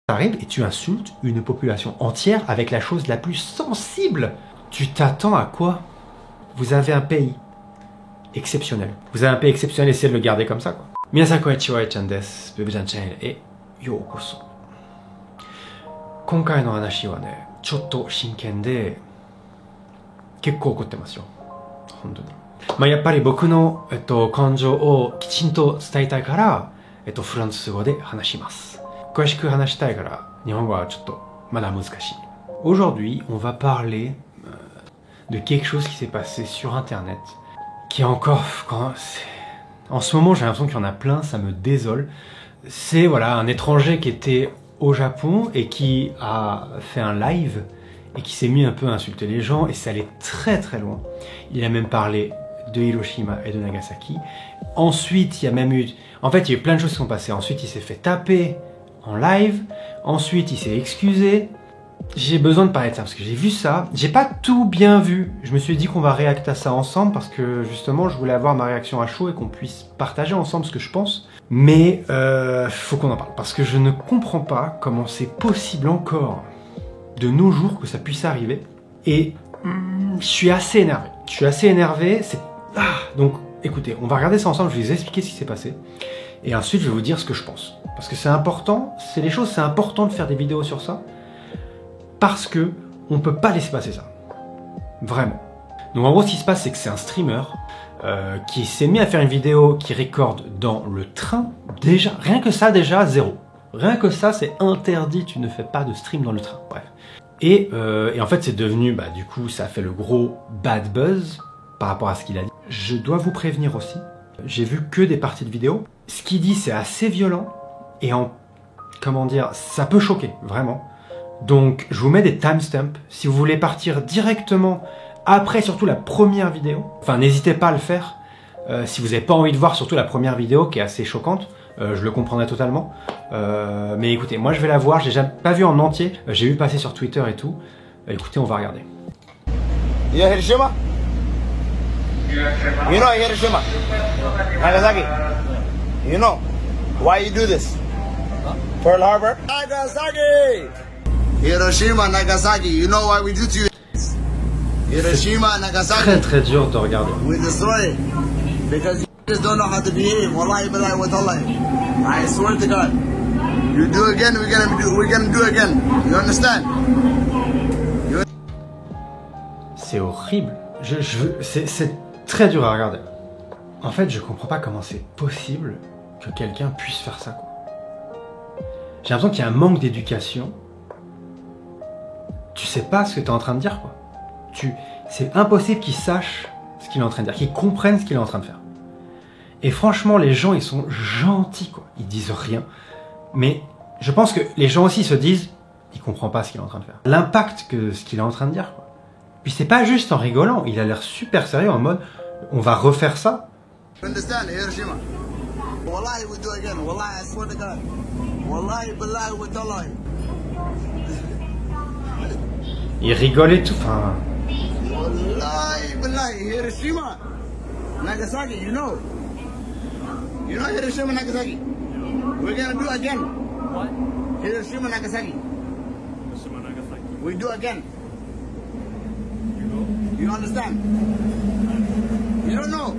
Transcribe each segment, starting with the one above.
T'arrives et tu insultes une population entière avec la chose la plus sensible. Tu t'attends à quoi? Vous avez un pays exceptionnel. Vous avez un pays exceptionnel, essayez de le garder comme ça, quoi. Minasan konnichiwa, Echan desu. Bebechan Channel et yokoso. Konkai no hanashi wa ne, chotto shinken de kekkou okotte masu yo. Hontou ni. まあやっぱり僕の感情をきちんと伝えたいからフランス語で話します。詳しく話したいから日本語はちょっとまだ難しい。Aujourd'hui, on va parler de quelque chose qui s'est passé sur internet qui est encore en ce moment, j'ai l'impression qu'il y en a plein, ça me désole. C'est voilà, un étranger qui était au Japon et qui a fait un live et qui s'est mis un peu à insulter les gens et ça allait très très loin. Il a même parlé de Hiroshima et de Nagasaki. Ensuite, il y a même eu... En fait, il y a eu plein de choses qui sont passées. Ensuite, il s'est fait taper en live. Ensuite, il s'est excusé. J'ai besoin de parler de ça parce que j'ai vu ça. J'ai pas tout bien vu. Je me suis dit qu'on va réacter à ça ensemble parce que justement, je voulais avoir ma réaction à chaud et qu'on puisse partager ensemble ce que je pense. Mais faut qu'on en parle parce que je ne comprends pas comment c'est possible encore de nos jours que ça puisse arriver. Et je suis assez énervé. Je suis assez énervé. Donc, écoutez, on va regarder ça ensemble. Je vais vous expliquer ce qui s'est passé. Et ensuite, je vais vous dire ce que je pense. Parce que c'est important. C'est les choses. C'est important de faire des vidéos sur ça. Parce que on peut pas laisser passer ça. Vraiment. Donc en gros, ce qui se passe, c'est que c'est un streamer qui s'est mis à faire une vidéo qui recorde dans le train. Déjà, rien que ça, déjà, 0. Rien que ça, c'est interdit. Tu ne fais pas de stream dans le train. Bref. Et en fait, c'est devenu, du coup, ça a fait le gros bad buzz par rapport à ce qu'il a dit. Je dois vous prévenir aussi. J'ai vu que des parties de vidéo. Ce qu'il dit, c'est assez violent. Et comment dire, ça peut choquer, vraiment. Donc, je vous mets des timestamps. Si vous voulez partir directement après, surtout la première vidéo, enfin, n'hésitez pas à le faire. Si vous n'avez pas envie de voir surtout la première vidéo qui est assez choquante, je le comprendrai totalement. Mais écoutez, moi je vais la voir, je l'ai jamais pas vu en entier. J'ai vu passer sur Twitter et tout. Écoutez, on va regarder. You know Hiroshima? You know Hiroshima? Nagasaki? You know why you do this? Pearl Harbor? Nagasaki! Hiroshima, Nagasaki, you know what we do to you? Hiroshima, Nagasaki. Très très dur de regarder. We destroy it because you just don't know how to behave. Wallahi billahi wa tallahi. I swear to God. You do again, we're gonna do again. You understand? C'est horrible. C'est très dur à regarder. En fait, je comprends pas comment c'est possible que quelqu'un puisse faire ça, quoi. J'ai l'impression qu'il y a un manque d'éducation. Tu sais pas ce que tu es en train de dire, quoi. C'est impossible qu'ils sachent ce qu'il est en train de dire, qu'ils comprennent ce qu'il est en train de faire. Et franchement, les gens, ils sont gentils, quoi. Ils disent rien. Mais je pense que les gens aussi se disent, il comprend pas ce qu'il est en train de faire. L'impact que ce qu'il est en train de dire, quoi. Puis c'est pas juste en rigolant, il a l'air super sérieux en mode, on va refaire ça. Understand, Hiroshima? Wallahi we do again. Wallahi, I swear to God. Wallahi billahi wa tallahi. Il rigole et tout, enfin... Wallahi billahi, Hiroshima, Nagasaki, you know. You know Hiroshima, Nagasaki? We're gonna do again. What? Hiroshima, Nagasaki. Hiroshima, Nagasaki. We do again. You know? You understand? You don't know.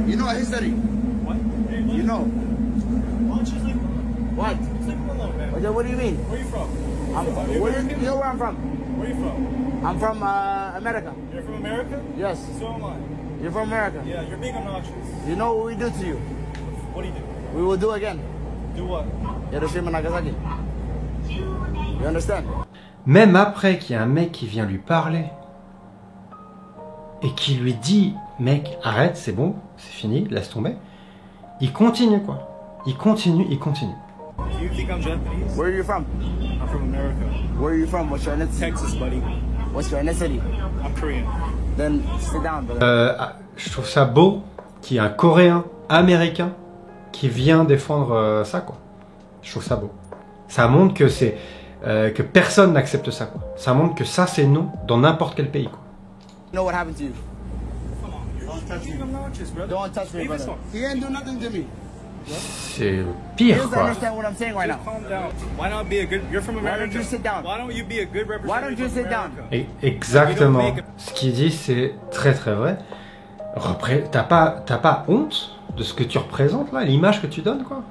You know history. What? You know. What? What do you mean? Where are you from? You know where I'm from? Where are you from? I'm from America. You're from America? Yes. So am I. You're from America? Yeah, you're being obnoxious. You know what we do to you? What do you do? We will do again. Do what? Hiroshima, Nagasaki. You understand? Même après qu'il y a un mec qui vient lui parler et qui lui dit « Mec, arrête, c'est bon, c'est fini, laisse tomber », il continue, quoi. Il continue. Do you think I'm Japanese? Where are you from? I'm from America. Where are you from? What's your ethnicity? Texas, buddy. What's your ethnicity? I'm Korean. Then sit down, brother. Je trouve ça beau qu'il y ait un Coréen américain qui vient défendre ça, quoi. Je trouve ça beau. Ça montre que c'est que personne n'accepte ça, quoi. Ça montre que ça, c'est non dans n'importe quel pays, quoi. You know what happened to you? Come on, you're touching me. Obnoxious, brother. Don't touch me, Leave this brother. one. He ain't do nothing to me. c'est pire, You quoi. understand what I'm saying right now? Calm down. Why not be a good? You're from Why America. don't you sit down? Why don't you be a good representative Why don't you of sit down? America? Exactement. Ce qu'il dit, c'est très très vrai. T'as pas honte de ce que tu représentes là, l'image que tu donnes, quoi.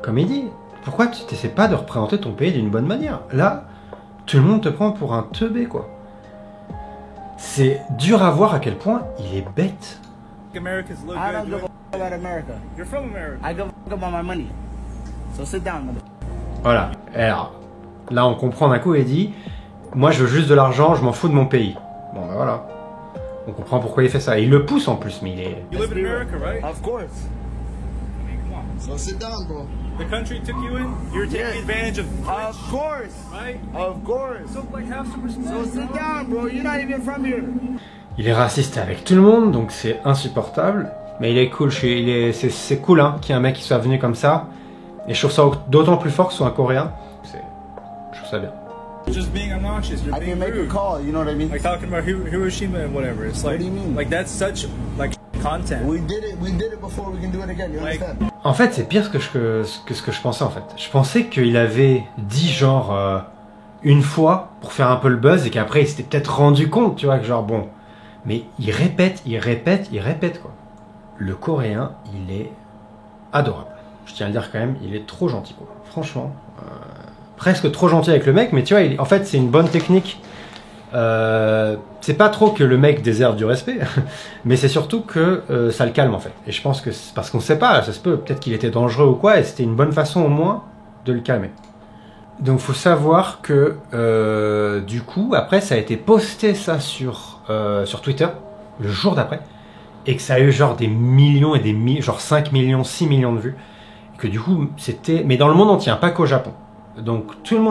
Comme il dit, pourquoi tu t'essaies pas de représenter ton pays d'une bonne manière? Là, tout le monde te prend pour un teubé, quoi. C'est dur à voir à quel point il est bête. Americans look I don't good. give a about America. You're from America. I give a about my money. So sit down, mother. Voilà. Alors, là, on comprend d'un coup, il dit, moi, je veux juste de l'argent, je m'en fous de mon pays. Bon, ben voilà. On comprend pourquoi il fait ça. Et il le pousse en plus, mais il est... You live in America, right? Of course. I mean, come on. So sit down, bro. The country took you in. You're taking Yes. advantage of. Of course. Right? Of course. So like have some respect. So sit down, bro. You're not even from here. Il est raciste avec tout le monde, donc c'est insupportable. Mais il est cool, c'est cool hein, qu'il y ait un mec qui soit venu comme ça. Et je trouve ça d'autant plus fort que ce soit un Coréen. Je trouve ça bien. Just being obnoxious. You're I being can make a rude. call, you know what I mean? Like talking about Hiroshima and whatever. It's like, do you mean? like that's such like content. We did it before, we can do it again, you Like- understand? En fait, c'est pire que ce que je pensais en fait. Je pensais qu'il avait dit genre une fois pour faire un peu le buzz et qu'après il s'était peut-être rendu compte, tu vois, que genre bon. Mais il répète quoi. Le Coréen, il est adorable. Je tiens à le dire quand même, il est trop gentil quoi. Franchement, presque trop gentil avec le mec, mais tu vois, en fait c'est une bonne technique. C'est pas trop que le mec déserte du respect, mais c'est surtout que ça le calme en fait. Et je pense que c'est parce qu'on sait pas, ça se peut, peut-être qu'il était dangereux ou quoi, et c'était une bonne façon au moins de le calmer. Donc faut savoir que du coup, après ça a été posté ça sur Twitter, le jour d'après, et que ça a eu genre des millions et des millions, genre 5 millions, 6 millions de vues, et que du coup c'était, mais dans le monde entier, pas qu'au Japon. Donc tout le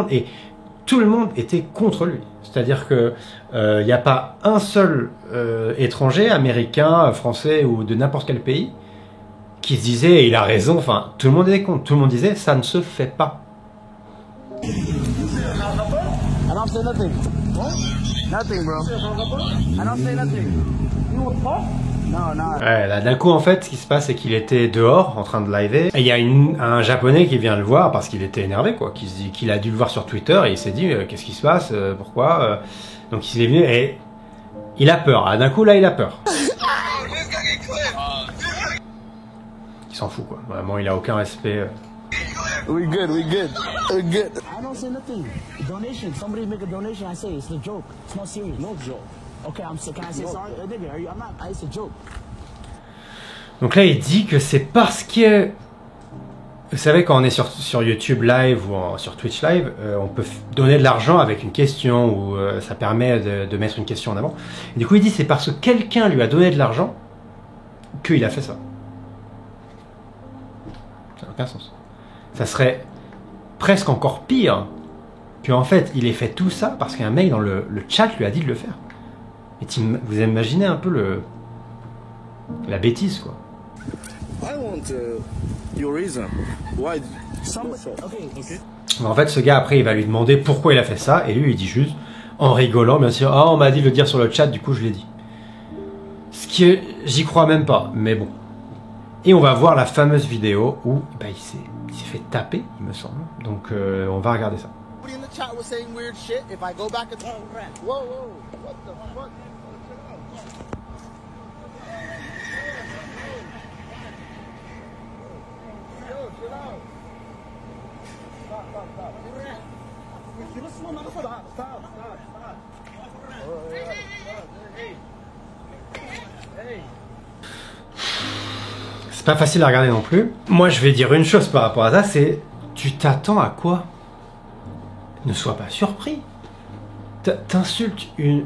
monde était contre lui. C'est-à-dire que il n'y a pas un seul étranger, américain, français ou de n'importe quel pays qui se disait, et il a raison, enfin tout le monde était contre, tout le monde disait ça ne se fait pas. I don't say nothing. What? Nothing, bro. I don't say nothing. You want talk? No, no. Ouais, là, d'un coup, en fait, ce qui se passe, c'est qu'il était dehors, en train de liver. Et il y a un japonais qui vient le voir parce qu'il était énervé, quoi. Qu'il a dû le voir sur Twitter et il s'est dit, qu'est-ce qui se passe, pourquoi Donc il est venu et il a peur. Ah, d'un coup, là, il a peur. Il s'en fout, quoi. Vraiment, il a aucun respect. We good. I don't say nothing. Donation. Somebody make a donation. I say it's a joke. It's not serious. No joke. Okay, can I say sorry? Nigga, I'm not. It's a joke. Donc là, il dit que c'est parce que... Vous savez, quand on est sur YouTube Live ou sur Twitch Live, on peut donner de l'argent avec une question ou ça permet de mettre une question en avant. Et du coup, il dit c'est parce que quelqu'un lui a donné de l'argent qu'il a fait ça. Ça n'a aucun sens. Ça serait presque encore pire qu'en fait, il ait fait tout ça parce qu'un mec dans le chat lui a dit de le faire. Et vous imaginez un peu la bêtise, quoi. I want your reason. Why? Okay. En fait, ce gars, après, il va lui demander pourquoi il a fait ça, et lui, il dit juste, en rigolant, bien sûr, on m'a dit de le dire sur le chat, du coup, je l'ai dit. Ce qui, j'y crois même pas, mais bon. Et on va voir la fameuse vidéo où il s'est fait taper, il me semble. Donc, on va regarder ça. Everybody in the chat was saying weird shit. If I go back and whoa, what the fuck? Yo, chill out. C'est pas facile à regarder non plus. Moi, je vais dire une chose par rapport à ça, c'est tu t'attends à quoi? Ne sois pas surpris. T'insultes une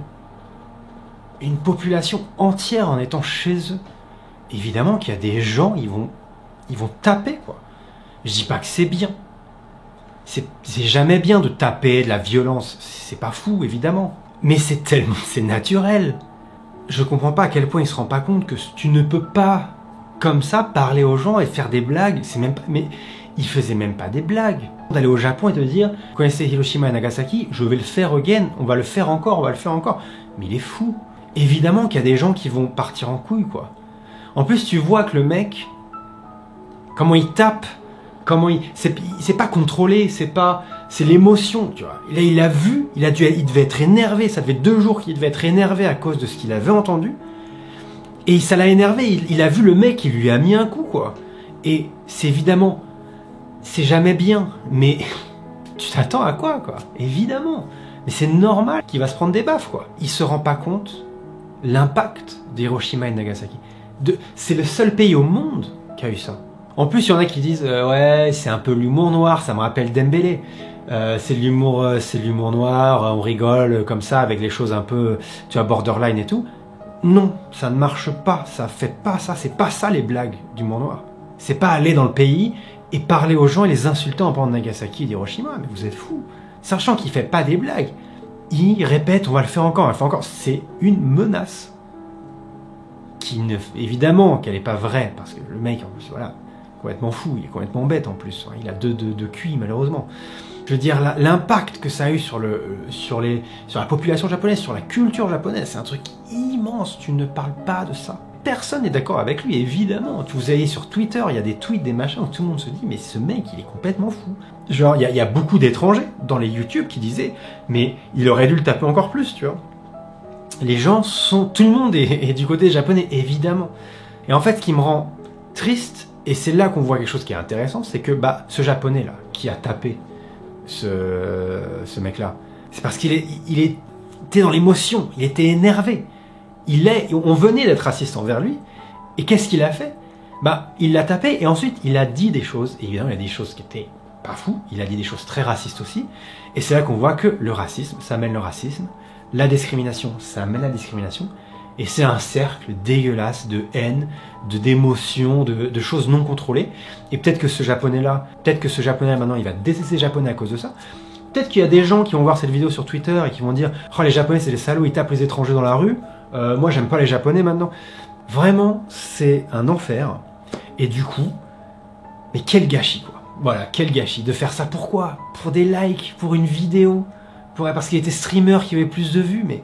population entière en étant chez eux. Évidemment qu'il y a des gens, ils vont taper, quoi. Je dis pas que c'est bien. C'est jamais bien de taper, de la violence. C'est pas fou, évidemment. Mais c'est naturel. Je comprends pas à quel point il se rend pas compte que tu ne peux pas, comme ça, parler aux gens et faire des blagues. Mais il faisait même pas des blagues. D'aller au Japon et de dire, vous connaissez Hiroshima et Nagasaki, je vais le faire again, on va le faire encore. Mais il est fou. Évidemment qu'il y a des gens qui vont partir en couille, quoi. En plus, tu vois que le mec, Comment il tape, c'est pas contrôlé, c'est l'émotion, tu vois. Là, il a vu, il devait être énervé, ça fait 2 jours qu'il devait être énervé à cause de ce qu'il avait entendu. Et ça l'a énervé, il a vu le mec, il lui a mis un coup, quoi. Et c'est évidemment, c'est jamais bien, mais tu t'attends à quoi, évidemment. Mais c'est normal qu'il va se prendre des baffes, quoi. Il se rend pas compte l'impact d'Hiroshima et Nagasaki. C'est le seul pays au monde qui a eu ça. En plus, il y en a qui disent ouais, c'est un peu l'humour noir, ça me rappelle Dembélé. C'est de l'humour noir, on rigole comme ça avec les choses un peu, tu vois, borderline et tout. Non, ça ne marche pas, ça fait pas ça, c'est pas ça les blagues d'humour noir. C'est pas aller dans le pays et parler aux gens et les insulter en parlant de Nagasaki et d'Hiroshima, mais vous êtes fous. Sachant qu'il fait pas des blagues, il répète, on va le faire encore, c'est une menace. Évidemment qu'elle est pas vraie, parce que le mec, en plus, voilà, complètement fou, il est complètement bête en plus, il a deux QI malheureusement. Je veux dire, l'impact que ça a eu sur la population japonaise, sur la culture japonaise, c'est un truc immense, tu ne parles pas de ça. Personne n'est d'accord avec lui, évidemment. Vous allez sur Twitter, il y a des tweets, des machins, où tout le monde se dit, mais ce mec, il est complètement fou. Genre, il y a beaucoup d'étrangers dans les YouTube qui disaient, mais il aurait dû le taper encore plus, tu vois. Les gens tout le monde est du côté japonais, évidemment. Et en fait, ce qui me rend triste, et c'est là qu'on voit quelque chose qui est intéressant, c'est que, ce japonais-là, qui a tapé ce mec-là, c'est parce qu'il était dans l'émotion, il était énervé. On venait d'être raciste envers lui, et qu'est-ce qu'il a fait? Il l'a tapé, et ensuite, il a dit des choses, et évidemment, il a dit des choses qui étaient pas fous, il a dit des choses très racistes aussi, et c'est là qu'on voit que le racisme, ça mène le racisme, la discrimination, ça mène la discrimination, et c'est un cercle dégueulasse de haine, d'émotions, de choses non contrôlées, et peut-être que ce japonais-là, maintenant, il va détester les japonais à cause de ça. Peut-être qu'il y a des gens qui vont voir cette vidéo sur Twitter et qui vont dire « Oh, les japonais, c'est des salauds, ils tapent les étrangers dans la rue, moi, j'aime pas les japonais maintenant. » Vraiment, c'est un enfer. Et du coup, mais quel gâchis, quoi. Voilà, quel gâchis. De faire ça, pourquoi? Pour des likes, pour une vidéo, parce qu'il était streamer qui avait plus de vues, mais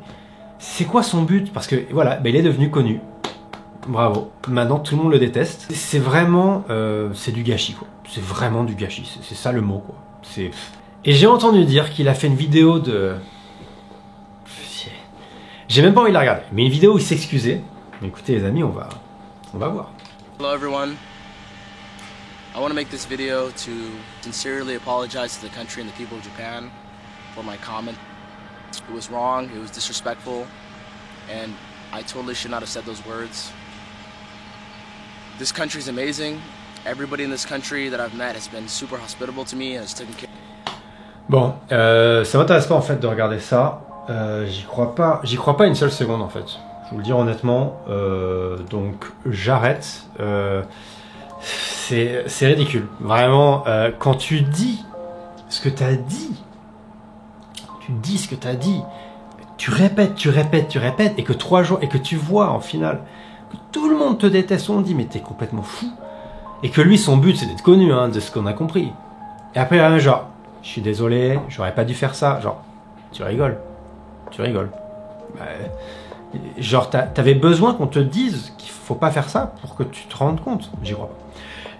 c'est quoi son but? Parce que, voilà, il est devenu connu. Bravo. Maintenant, tout le monde le déteste. C'est vraiment, c'est du gâchis, quoi. C'est vraiment du gâchis. C'est ça le mot, quoi. Et j'ai entendu dire qu'il a fait une vidéo de... J'ai même pas envie de la regarder, mais une vidéo où il s'excusait. Mais écoutez les amis, on va voir. Hello everyone. I want to make this video to sincerely apologize to the country and the people of Japan for my comment. It was wrong, it was disrespectful, and I totally should not have said those words. This country is amazing. Everybody in this country that I've met has been super hospitable to me and has taken care. Bon, ça m'intéresse pas en fait de regarder ça. J'y crois pas une seule seconde en fait. Je vous le dis honnêtement. Donc j'arrête. C'est ridicule. Vraiment, quand tu dis ce que t'as dit, tu répètes, et que 3 jours, et que tu vois en finale que tout le monde te déteste, on dit mais t'es complètement fou. Et que lui, son but c'est d'être connu, hein, de ce qu'on a compris. Et après, genre, je suis désolé, j'aurais pas dû faire ça. Genre, tu rigoles. Genre, t'avais besoin qu'on te dise qu'il faut pas faire ça pour que tu te rendes compte.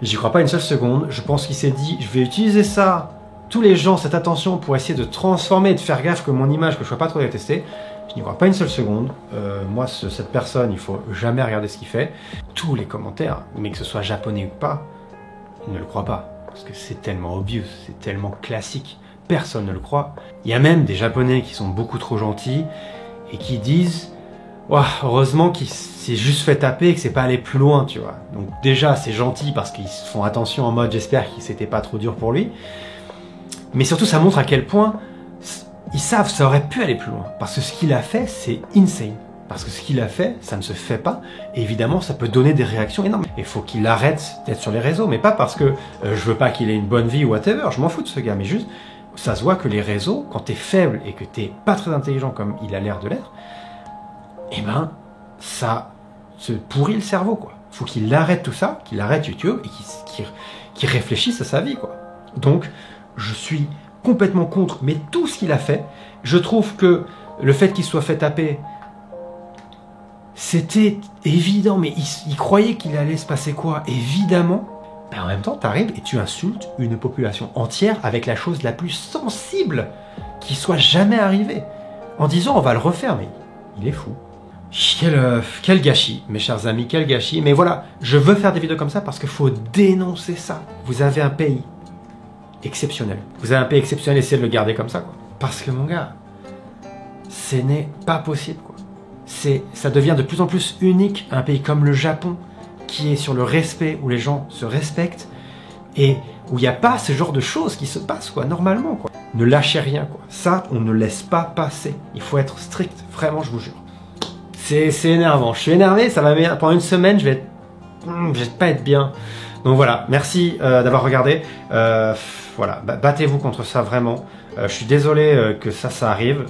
J'y crois pas une seule seconde. Je pense qu'il s'est dit, je vais utiliser ça, tous les gens, cette attention pour essayer de transformer, de faire gaffe que mon image, que je sois pas trop détesté. Je n'y crois pas une seule seconde. Moi, cette personne, il faut jamais regarder ce qu'il fait. Tous les commentaires, mais que ce soit japonais ou pas, ne le crois pas. Parce que c'est tellement obvious, c'est tellement classique. Personne ne le croit. Il y a même des japonais qui sont beaucoup trop gentils et qui disent oh, heureusement qu'il s'est juste fait taper et que c'est pas allé plus loin, tu vois. Donc déjà, c'est gentil parce qu'ils font attention en mode j'espère que c'était pas trop dur pour lui. Mais surtout, ça montre à quel point ils savent ça aurait pu aller plus loin. Parce que ce qu'il a fait, c'est insane. Parce que ce qu'il a fait, ça ne se fait pas. Et évidemment, ça peut donner des réactions énormes. Il faut qu'il arrête d'être sur les réseaux. Mais pas parce que je veux pas qu'il ait une bonne vie ou whatever. Je m'en fous de ce gars. Mais juste, ça se voit que les réseaux, quand t'es faible et que t'es pas très intelligent comme il a l'air de l'être, eh ben, ça se pourrit le cerveau, quoi. Faut qu'il arrête tout ça, qu'il arrête YouTube et qu'il réfléchisse à sa vie, quoi. Donc, je suis complètement contre, mais tout ce qu'il a fait, je trouve que le fait qu'il soit fait taper, c'était évident, mais il croyait qu'il allait se passer quoi? Évidemment, Ben, en même temps, tu arrives et tu insultes une population entière avec la chose la plus sensible qui soit jamais arrivée. En disant on va le refaire, mais il est fou. Quel gâchis, mes chers amis, quel gâchis. Mais voilà, je veux faire des vidéos comme ça parce qu'il faut dénoncer ça. Vous avez un pays exceptionnel. Vous avez un pays exceptionnel, essayez de le garder comme ça, quoi. Parce que mon gars, ce n'est pas possible, quoi. Ça devient de plus en plus unique, un pays comme le Japon, qui est sur le respect, où les gens se respectent, et où il n'y a pas ce genre de choses qui se passent, quoi, normalement, quoi. Ne lâchez rien, quoi. Ça, on ne laisse pas passer. Il faut être strict, vraiment, je vous jure. C'est énervant. Je suis énervé, ça va pendant une semaine, je vais pas être bien. Donc voilà, merci d'avoir regardé. Voilà, battez-vous contre ça, vraiment. Je suis désolé que ça arrive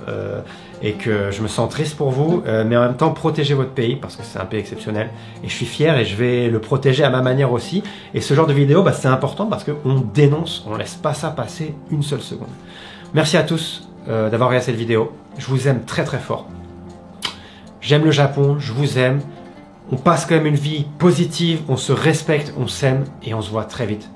et que je me sens triste pour vous, mais en même temps, protégez votre pays parce que c'est un pays exceptionnel. Et je suis fier et je vais le protéger à ma manière aussi. Et ce genre de vidéo, c'est important parce qu'on dénonce, on ne laisse pas ça passer une seule seconde. Merci à tous d'avoir regardé cette vidéo. Je vous aime très très fort. J'aime le Japon, je vous aime. On passe quand même une vie positive, on se respecte, on s'aime et on se voit très vite